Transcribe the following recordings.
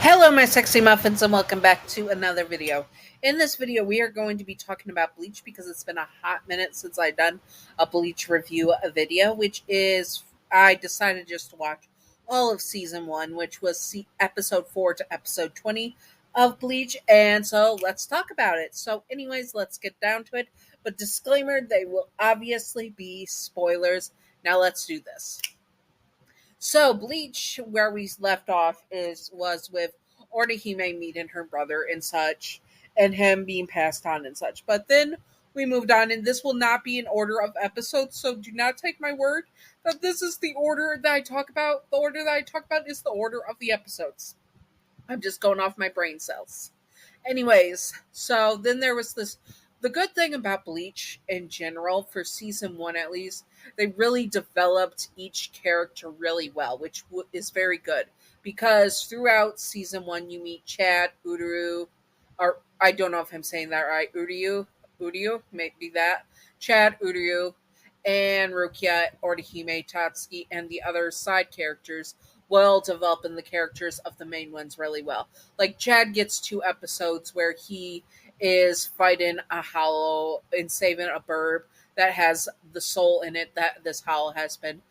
Hello, my sexy muffins, and welcome back to another video. In this video, we are going to be talking about Bleach because it's been a hot minute since I've done a Bleach review video, which is I decided just to watch all of season 1, which was episode 4 to episode 20 of Bleach, and so let's talk about it. So, anyways, let's get down to it. But disclaimer, they will obviously be spoilers. Now let's do this. So Bleach, where we left off, was with Orihime meeting her brother and such, and him being passed on and such. But then we moved on, and this will not be in order of episodes, so do not take my word that this is the order that I talk about. The order that I talk about is the order of the episodes. I'm just going off my brain cells. Anyways, so then there was this. The good thing about Bleach in general, for season 1 at least, they really developed each character really well, which is very good. Because throughout season 1, you meet Chad, Uryu, or I don't know if I'm saying that right, Uryu, maybe that. Chad, Uryu, and Rukia, Orihime, Tatsuki, and the other side characters while developing the characters of the main ones really well. Like, Chad gets 2 episodes where he is fighting a hollow and saving a burb that has the soul in it that this hollow has been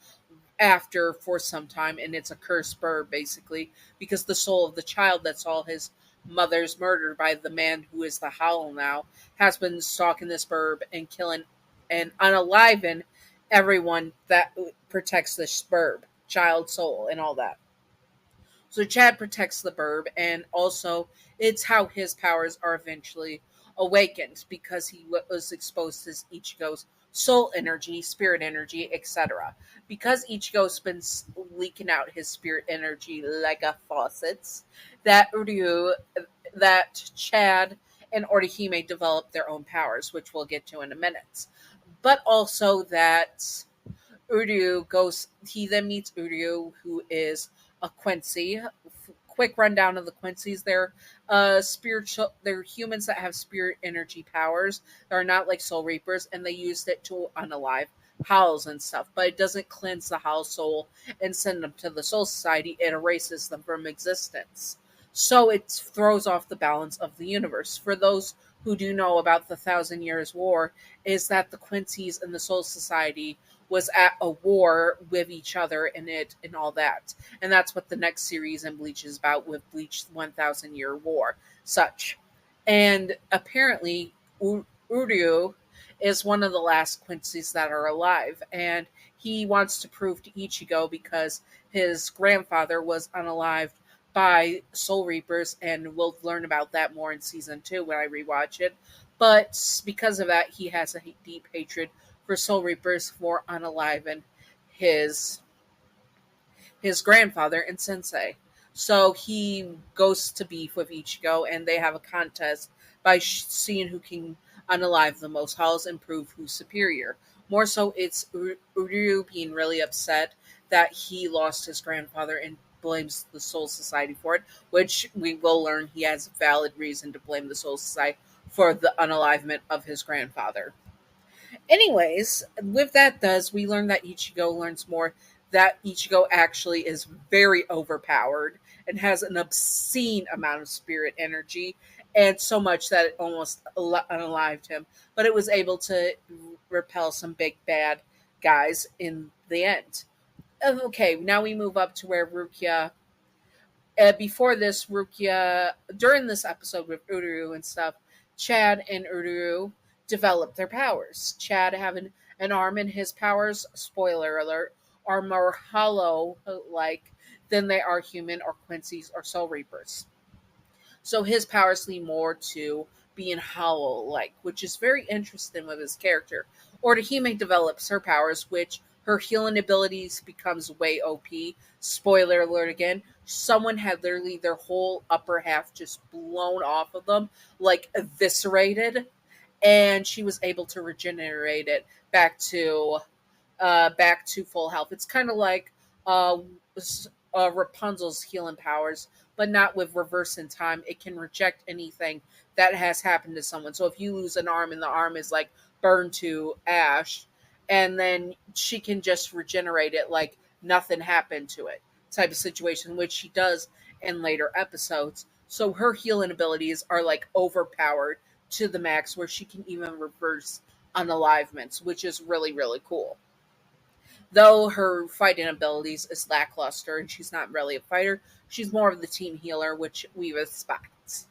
after for some time, and it's a cursed burb basically because the soul of the child that saw his mother's murdered by the man who is the hollow now has been stalking this burb and killing and unaliving everyone that protects this burb child soul and all that. So Chad protects the burb, and also it's how his powers are eventually awakened because he was exposed to Ichigo's soul energy, spirit energy, etc. Because Ichigo's been leaking out his spirit energy like a faucet, that that Chad and Orihime developed their own powers, which we'll get to in a minute. But also that he then meets Uryu, who is a Quincy. Quick rundown of the Quincy's. They're spiritual. They're humans that have spirit energy powers. They're not like soul reapers, and they used it to unalive howls and stuff. But it doesn't cleanse the howl soul and send them to the soul society. It erases them from existence. So it throws off the balance of the universe. For those who do know about the Thousand Years' War, is that the Quincy's and the Soul Society was at a war with each other and all that. And that's what the next series in Bleach is about, with Bleach 1000 Year War such. And apparently Uryu is one of the last Quincy's that are alive, and he wants to prove to Ichigo because his grandfather was unalived by Soul Reapers, and we'll learn about that more in season 2 when I rewatch it. But because of that, he has a deep hatred for Soul Reapers for unaliving his grandfather and sensei. So he goes to beef with Ichigo, and they have a contest by seeing who can unalive the most halls and prove who's superior. More so, it's Uryu being really upset that he lost his grandfather and blames the Soul Society for it, which we will learn he has a valid reason to blame the Soul Society for the unalivement of his grandfather. Anyways, with that we learn that Ichigo learns more that Ichigo actually is very overpowered and has an obscene amount of spirit energy, and so much that it almost unalived him. But it was able to repel some big bad guys in the end. Okay, now we move up to where Rukia. Before this, Rukia, during this episode with Uryu and stuff, Chad and Uryu develop their powers. Chad having an arm, and his powers, spoiler alert, are more hollow like than they are human or Quincy's or Soul Reapers. So his powers lean more to being hollow like, which is very interesting with his character. Orihime develops her powers, which her healing abilities becomes way OP. Spoiler alert again. Someone had literally their whole upper half just blown off of them, like eviscerated, and she was able to regenerate it back to full health. It's kind of like Rapunzel's healing powers, but not with reverse in time. It can reject anything that has happened to someone. So if you lose an arm and the arm is like burned to ash, and then she can just regenerate it like nothing happened to it type of situation, which she does in later episodes. So her healing abilities are like overpowered to the max, where she can even reverse unalivements, which is really, really cool. Though her fighting abilities is lackluster and she's not really a fighter, she's more of the team healer, which we respect.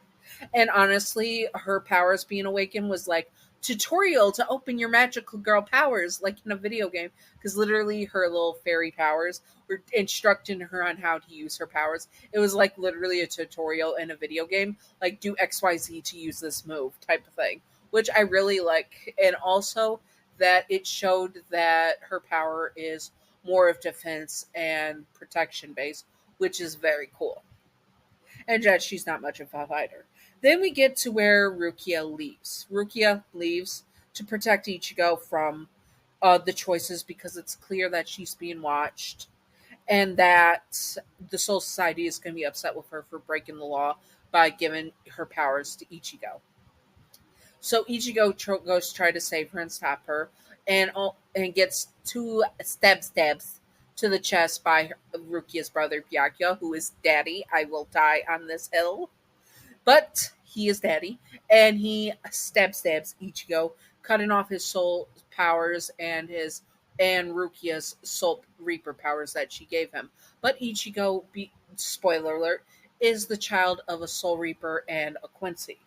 And honestly, her powers being awakened was like tutorial to open your magical girl powers, like in a video game. Because literally, her little fairy powers were instructing her on how to use her powers. It was like literally a tutorial in a video game, like do XYZ to use this move type of thing, which I really like. And also that it showed that her power is more of defense and protection based, which is very cool, and yet she's not much of a fighter. Then we get to where Rukia leaves. Rukia leaves to protect Ichigo from the choices, because it's clear that she's being watched and that the Soul Society is going to be upset with her for breaking the law by giving her powers to Ichigo. So Ichigo goes to try to save her and stop her, and gets two stabs to the chest by Rukia's brother Byakuya, who is Daddy. I will die on this hill, but he is Daddy, and he stabs Ichigo, cutting off his soul powers and Rukia's Soul Reaper powers that she gave him. But Ichigo, spoiler alert, is the child of a Soul Reaper and a Quincy.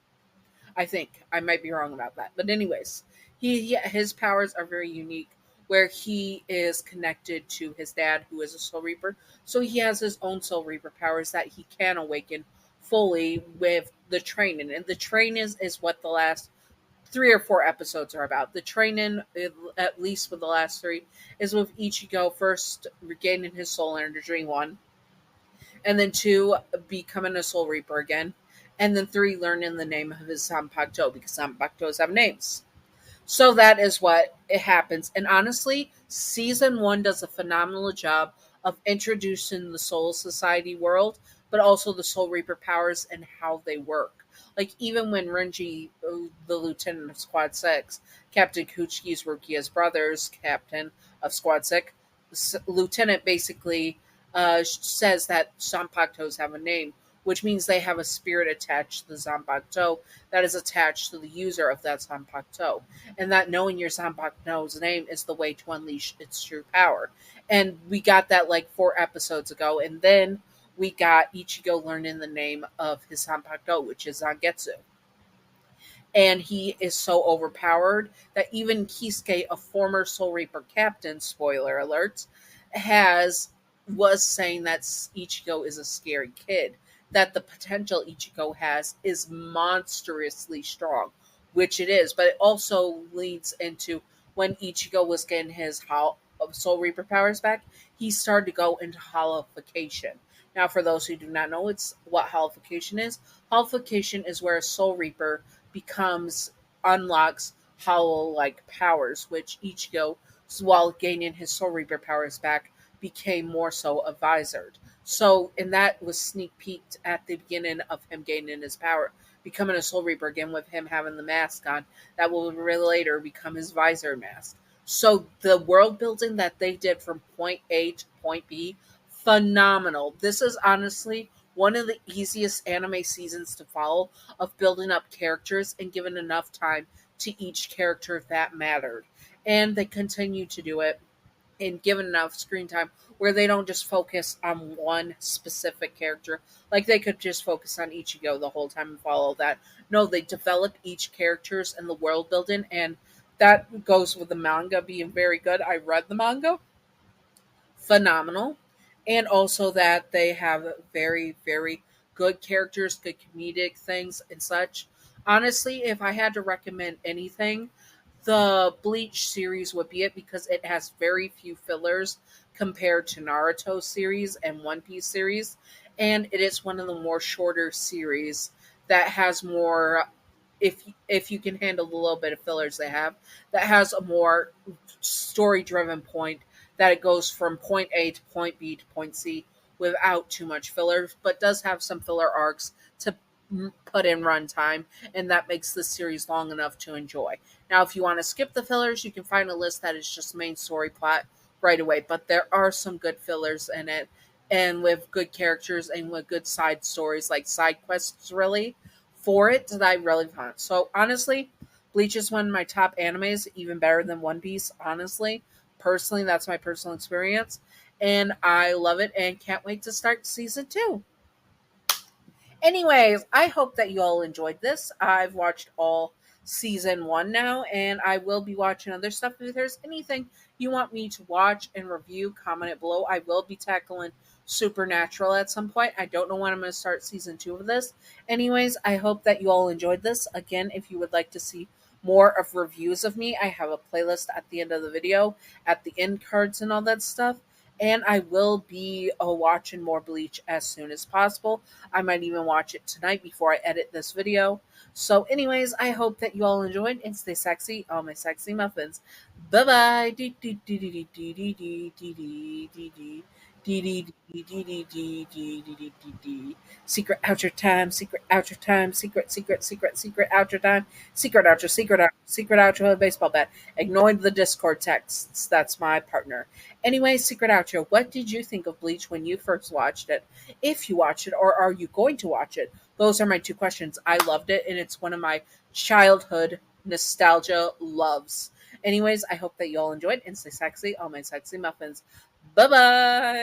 I think I might be wrong about that, but anyways, his powers are very unique, where he is connected to his dad, who is a Soul Reaper. So he has his own Soul Reaper powers that he can awaken fully with the training, and the training is what the last 3 or 4 episodes are about. The training, at least for the last 3, is with Ichigo first regaining his soul energy, 1, and then 2, becoming a Soul Reaper again, and then 3, learning the name of his Zanpakuto, because Zanpakutos have names. So that is what it happens. And honestly, season 1 does a phenomenal job of introducing the Soul Society world, but also the Soul Reaper powers and how they work. Like, even when Renji, the lieutenant of Squad 6, Captain Kuchi's Rukia's brother's captain of Squad 6, lieutenant basically says that Zanpakutos have a name, which means they have a spirit attached to the Zanpakuto that is attached to the user of that Zanpakuto. And that knowing your Zanpakuto's name is the way to unleash its true power. And we got that like 4 episodes ago, and then we got Ichigo learning the name of his Zanpakuto, which is Zangetsu. And he is so overpowered that even Kisuke, a former Soul Reaper captain, spoiler alert, was saying that Ichigo is a scary kid. That the potential Ichigo has is monstrously strong, which it is. But it also leads into when Ichigo was getting his Soul Reaper powers back, he started to go into holification. Now, for those who do not know what holification is, holification is where a Soul Reaper unlocks hollow-like powers, which Ichigo, while gaining his Soul Reaper powers back, became more so a visored. So, and that was sneak peeked at the beginning of him gaining his power, becoming a Soul Reaper again with him having the mask on. That will later become his visor mask. So, the world building that they did from point A to point B, phenomenal. This is honestly one of the easiest anime seasons to follow, of building up characters and giving enough time to each character that mattered. And they continue to do it and given enough screen time where they don't just focus on one specific character. Like, they could just focus on Ichigo the whole time and follow that. No, they develop each characters and the world building, and that goes with the manga being very good. I read the manga. Phenomenal. And also that they have very, very good characters, good comedic things and such. Honestly, if I had to recommend anything, the Bleach series would be it, because it has very few fillers compared to Naruto series and One Piece series, and it is one of the more shorter series that has more, if you can handle the little bit of fillers they have, that has a more story driven point, that it goes from point A to point B to point C without too much filler, but does have some filler arcs to put in runtime, and that makes this series long enough to enjoy. Now, if you want to skip the fillers, you can find a list that is just main story plot right away, but there are some good fillers in it and with good characters and with good side stories, like side quests, really, for it that I really found. So honestly, Bleach is one of my top animes, even better than One Piece. Honestly, personally, that's my personal experience, and I love it and can't wait to start season 2. Anyways, I hope that you all enjoyed this. I've watched all season 1 now, and I will be watching other stuff. If there's anything you want me to watch and review, comment it below. I will be tackling Supernatural at some point. I don't know when I'm going to start season 2 of this. Anyways, I hope that you all enjoyed this. Again, if you would like to see more of reviews of me, I have a playlist at the end of the video, at the end cards and all that stuff. And I will be watching more Bleach as soon as possible. I might even watch it tonight before I edit this video. So, anyways, I hope that you all enjoyed and stay sexy, all my sexy muffins. Bye bye. Secret outro time, secret outro time, secret outro time, secret outro of baseball bat. Ignoring the Discord texts. That's my partner. Anyway, secret outro. What did you think of Bleach when you first watched it? If you watch it, or are you going to watch it? Those are my 2 questions. I loved it, and it's one of my childhood nostalgia loves. Anyways, I hope that you all enjoyed and stay sexy, all my sexy muffins. Bye bye.